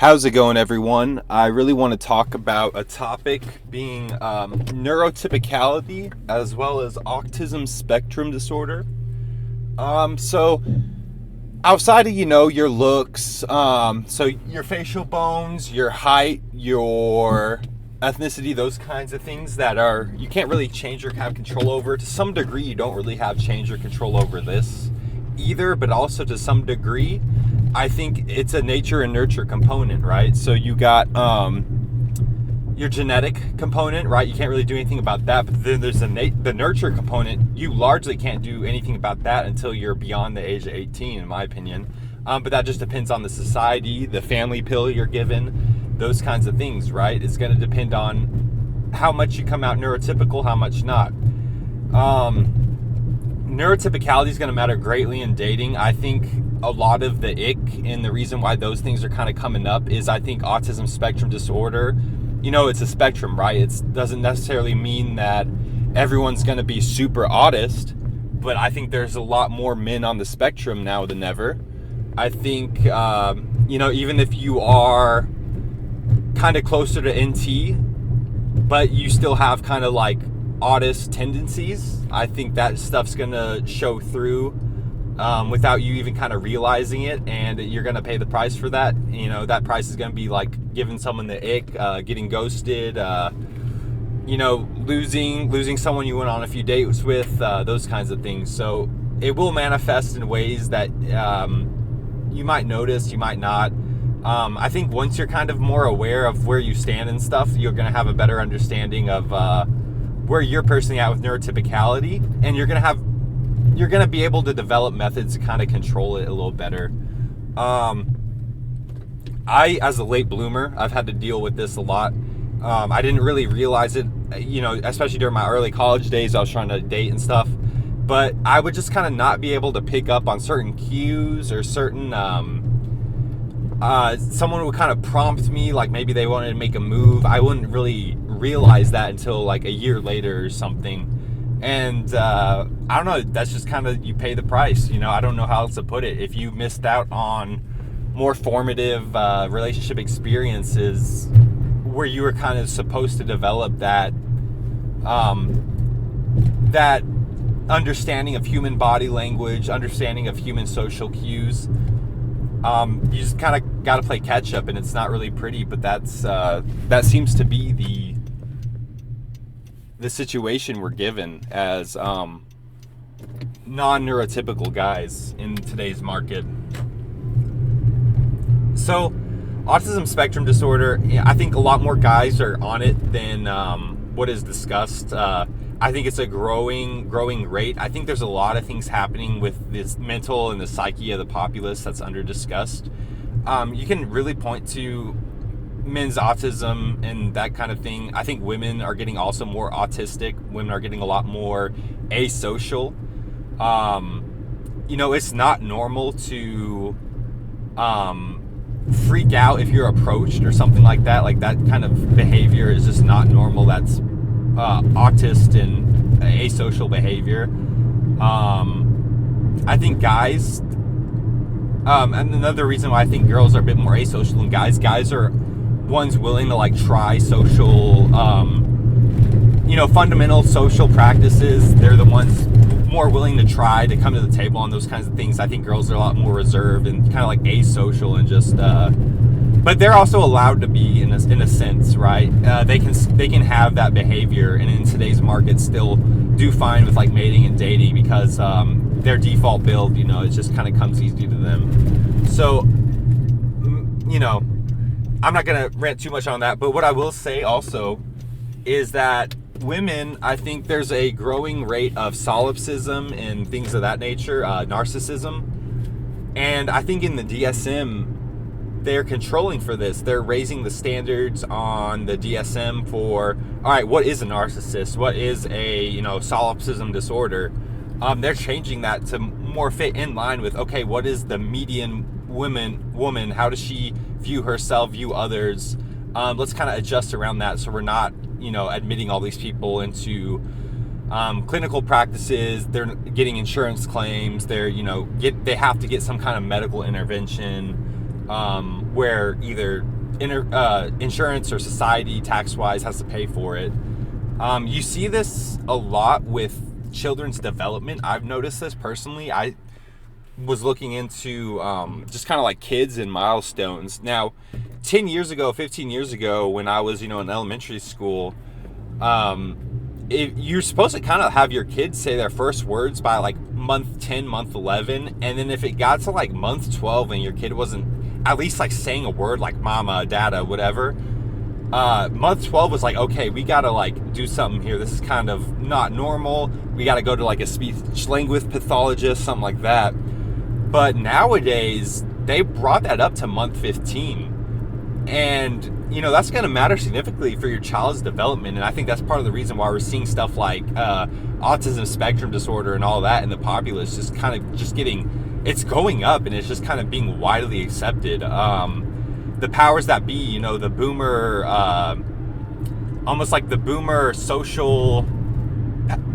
How's it going, everyone? I really want to talk about a topic being neurotypicality as well as autism spectrum disorder. So outside of, your looks, so your facial bones, your height, your ethnicity, those kinds of things that you can't really change or have control over. To some degree, you don't really have change or control over this either, but also to some degree, I think it's a nature and nurture component, right? So you got your genetic component, right? You can't really do anything about that. But then there's the nurture component. You largely can't do anything about that until you're beyond the age of 18, in my opinion. But that just depends on the society, the family pill you're given, those kinds of things, right? It's going to depend on how much you come out neurotypical, how much not. Neurotypicality is going to matter greatly in dating. I think a lot of the ick and the reason why those things are kind of coming up is I think autism spectrum disorder, it's a spectrum, right? It doesn't necessarily mean that everyone's going to be super autist, but I think there's a lot more men on the spectrum now than ever. I think, even if you are kind of closer to NT, but you still have kind of like autist tendencies, I think that stuff's gonna show through without you even kind of realizing it, and you're gonna pay the price for that. That price is gonna be like giving someone the ick, getting ghosted, losing someone you went on a few dates with, those kinds of things. So it will manifest in ways that you might notice, you might not. I think once you're kind of more aware of where you stand and stuff, you're gonna have a better understanding of where you're personally at with neurotypicality, and you're gonna be able to develop methods to kind of control it a little better. I, as a late bloomer, I've had to deal with this a lot. I didn't really realize it, especially during my early college days. I was trying to date and stuff, but I would just kind of not be able to pick up on certain cues or certain someone would kind of prompt me, like maybe they wanted to make a move. I wouldn't really realize that until like a year later or something. And I don't know, that's just kind of, you pay the price. I don't know how else to put it. If you missed out on more formative relationship experiences where you were kind of supposed to develop that that understanding of human body language, understanding of human social cues, you just kind of got to play catch up, and it's not really pretty, but that seems to be the situation we're given as non-neurotypical guys in today's market. So autism spectrum disorder, I think a lot more guys are on it than what is discussed. I think it's a growing rate. I think there's a lot of things happening with this mental and the psyche of the populace that's under discussed. You can really point to men's autism and that kind of thing. I think women are getting also more autistic. Women are getting a lot more asocial. It's not normal to freak out if you're approached or something like that. Like that kind of behavior is just not normal. That's autist and asocial behavior. I think guys, and another reason why I think girls are a bit more asocial than guys are ones willing to like try social, fundamental social practices. They're the ones more willing to try to come to the table on those kinds of things. I think girls are a lot more reserved and kind of like asocial and just, but they're also allowed to be in a sense, right? They can have that behavior, and in today's market still do fine with like mating and dating because their default build, it just kind of comes easy to them. So, I'm not going to rant too much on that, but what I will say also is that women, I think there's a growing rate of solipsism and things of that nature, narcissism. And I think in the DSM, they're controlling for this. They're raising the standards on the DSM for, all right, what is a narcissist? What is a, solipsism disorder? They're changing that to more fit in line with, okay, what is the median woman? How does she view herself, view others? Let's kind of adjust around that so we're not, admitting all these people into clinical practices. They're getting insurance claims. They have to get some kind of medical intervention. where either insurance or society tax-wise has to pay for it. You see this a lot with children's development. I've noticed this personally. I was looking into just kind of like kids and milestones. Now, 10 years ago, 15 years ago, when I was, in elementary school, you're supposed to kind of have your kids say their first words by like month 10, month 11. And then if it got to like month 12 and your kid wasn't at least like saying a word like mama, dada, whatever, month 12 was like, okay, we gotta like do something here. This is kind of not normal. We gotta go to like a speech language pathologist, something like that. But nowadays, they brought that up to month 15. And, that's going to matter significantly for your child's development. And I think that's part of the reason why we're seeing stuff like autism spectrum disorder and all that in the populace it's going up, and it's just kind of being widely accepted. The powers that be, the boomer, almost like the boomer social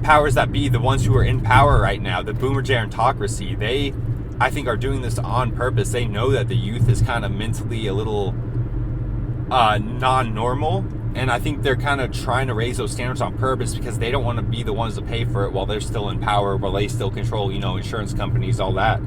powers that be, the ones who are in power right now, the boomer gerontocracy, they, I think, are doing this on purpose. They know that the youth is kind of mentally a little non-normal, and I think they're kind of trying to raise those standards on purpose because they don't want to be the ones to pay for it while they're still in power, while they still control, insurance companies, all that.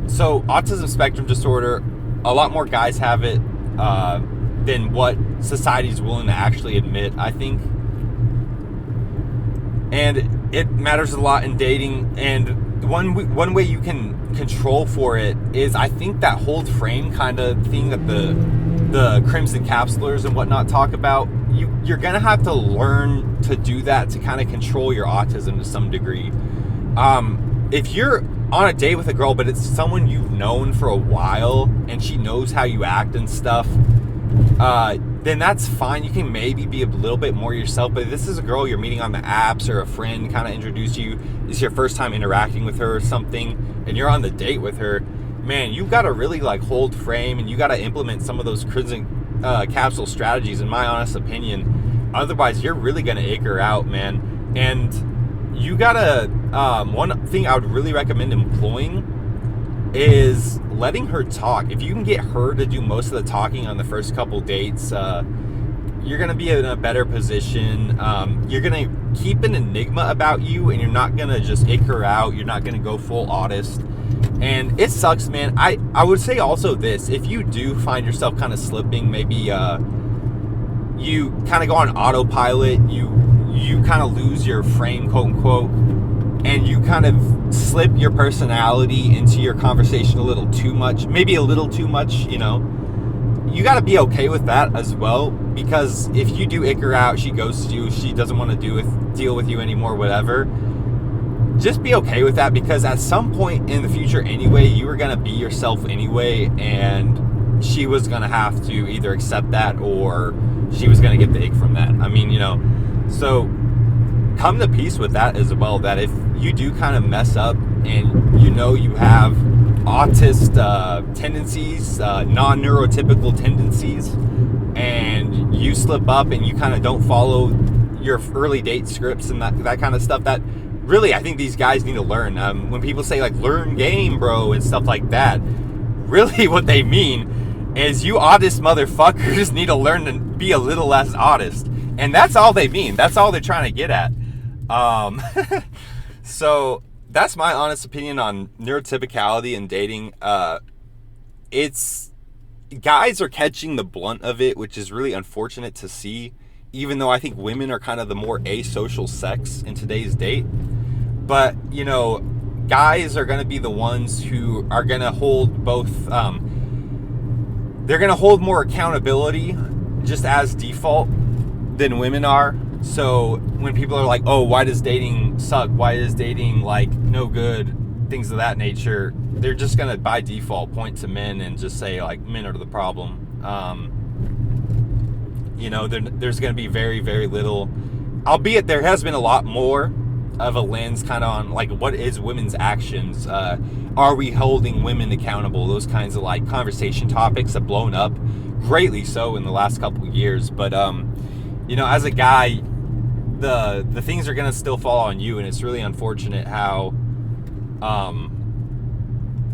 So autism spectrum disorder, a lot more guys have it than what society's willing to actually admit, I think. And it matters a lot in dating, and one way you can control for it is, I think, that hold frame kind of thing that the crimson capsulars and whatnot talk about. You're gonna have to learn to do that to kind of control your autism to some degree. If you're on a date with a girl, but it's someone you've known for a while and she knows how you act and stuff, then that's fine. You can maybe be a little bit more yourself. But if this is a girl you're meeting on the apps, or a friend kind of introduced you, it's your first time interacting with her or something, and you're on the date with her, man, you've got to really like hold frame, and you got to implement some of those crimson capsule strategies, in my honest opinion. Otherwise, you're really going to ache her out, man. And you got to, one thing I would really recommend employing is letting her talk. If you can get her to do most of the talking on the first couple dates, you're going to be in a better position. You're going to keep an enigma about you, and you're not going to just ick her out. You're not going to go full autist. And it sucks, man. I would say also this: if you do find yourself kind of slipping, maybe you kind of go on autopilot, you kind of lose your frame, quote unquote, and you kind of slip your personality into your conversation a little too much, maybe a little too much, you got to be okay with that as well. Because if you do ick her out, she ghosts you, she doesn't want to deal with you anymore, whatever, just be okay with that. Because at some point in the future anyway, you were going to be yourself anyway, and she was going to have to either accept that, or she was going to get the ick from that. I mean, so come to peace with that as well, that if you do kind of mess up and you have autist tendencies, non-neurotypical tendencies, and you slip up and you kind of don't follow your early date scripts and that kind of stuff, that really, I think these guys need to learn. When people say like, learn game, bro, and stuff like that, really what they mean is you autist motherfuckers need to learn to be a little less autist. And that's all they mean. That's all they're trying to get at. So that's my honest opinion on neurotypicality and dating. It's guys are catching the blunt of it, which is really unfortunate to see, even though I think women are kind of the more asocial sex in today's date. But, guys are going to be the ones who are going to hold both, they're going to hold more accountability just as default than women are. So when people are like, oh, why does dating suck? Why is dating like no good? Things of that nature. They're just going to by default point to men and just say like men are the problem. There's going to be very, very little, albeit there has been a lot more of a lens kind of on like what is women's actions. Are we holding women accountable? Those kinds of like conversation topics have blown up greatly so in the last couple of years. But as a guy, the things are gonna still fall on you, and it's really unfortunate how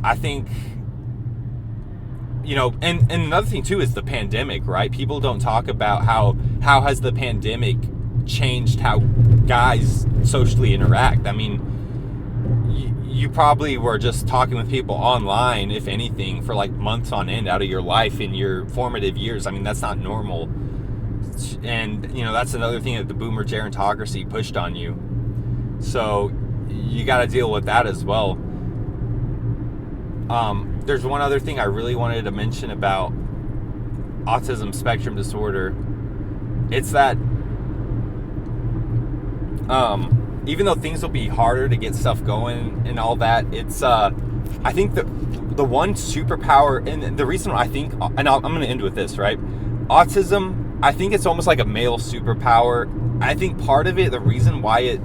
I think, you know, and another thing too is the pandemic, right? People don't talk about how has the pandemic changed how guys socially interact. I mean, you probably were just talking with people online, if anything, for like months on end out of your life in your formative years. I mean, that's not normal. And, you know, that's another thing that the boomer gerontocracy pushed on you. So you got to deal with that as well. There's one other thing I really wanted to mention about autism spectrum disorder. It's that even though things will be harder to get stuff going and all that, it's I think the one superpower, and the reason I think, and I'm going to end with this, right? Autism, I think it's almost like a male superpower. I think part of it, the reason why it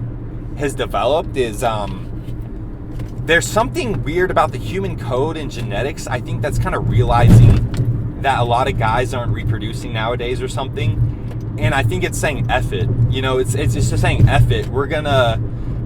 has developed is there's something weird about the human code and genetics. I think that's kind of realizing that a lot of guys aren't reproducing nowadays or something. And I think it's saying F it. You know, it's just saying F it.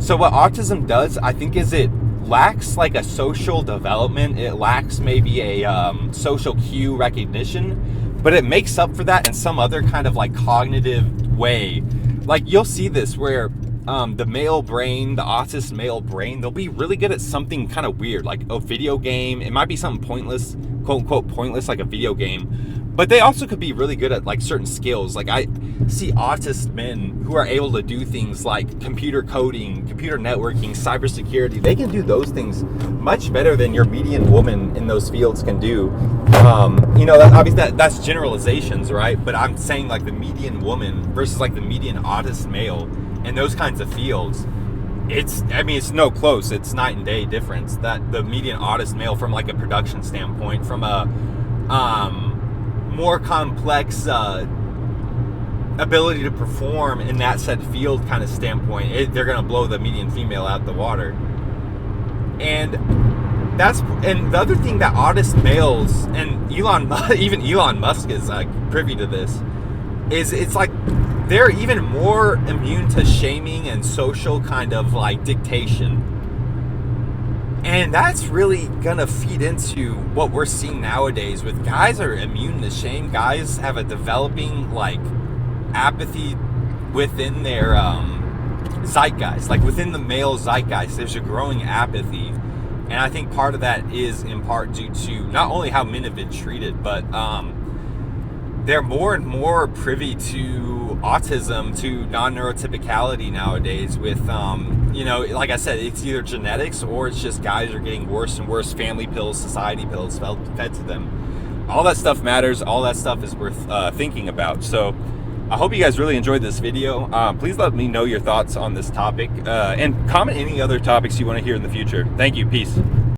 So what autism does, I think, is it lacks like a social development. It lacks maybe a social cue recognition, but it makes up for that in some other kind of like cognitive way. Like you'll see this where the male brain, the autist male brain, they'll be really good at something kind of weird, like a video game. It might be something pointless, quote unquote pointless, like a video game. But they also could be really good at like certain skills. Like I see autist men who are able to do things like computer coding, computer networking, cybersecurity. They can do those things much better than your median woman in those fields can do. You know, obviously that's generalizations, right? But I'm saying like the median woman versus like the median autist male in those kinds of fields. It's no close. It's night and day difference. That the median autist male, from like a production standpoint, from a more complex ability to perform in that said field kind of standpoint, they're going to blow the median female out the water. And the other thing that autist males, and even Elon Musk is privy to this, is it's like they're even more immune to shaming and social kind of like dictation. And that's really gonna feed into what we're seeing nowadays with guys are immune to shame. Guys have a developing like apathy within their zeitgeist, like within the male zeitgeist. There's a growing apathy, and I think part of that is in part due to not only how men have been treated, but they're more and more privy to autism, to non-neurotypicality nowadays with, you know, like I said, it's either genetics or it's just guys are getting worse and worse family pills, society pills fed to them. All that stuff matters. All that stuff is worth thinking about. So I hope you guys really enjoyed this video. Please let me know your thoughts on this topic and comment any other topics you want to hear in the future. Thank you. Peace.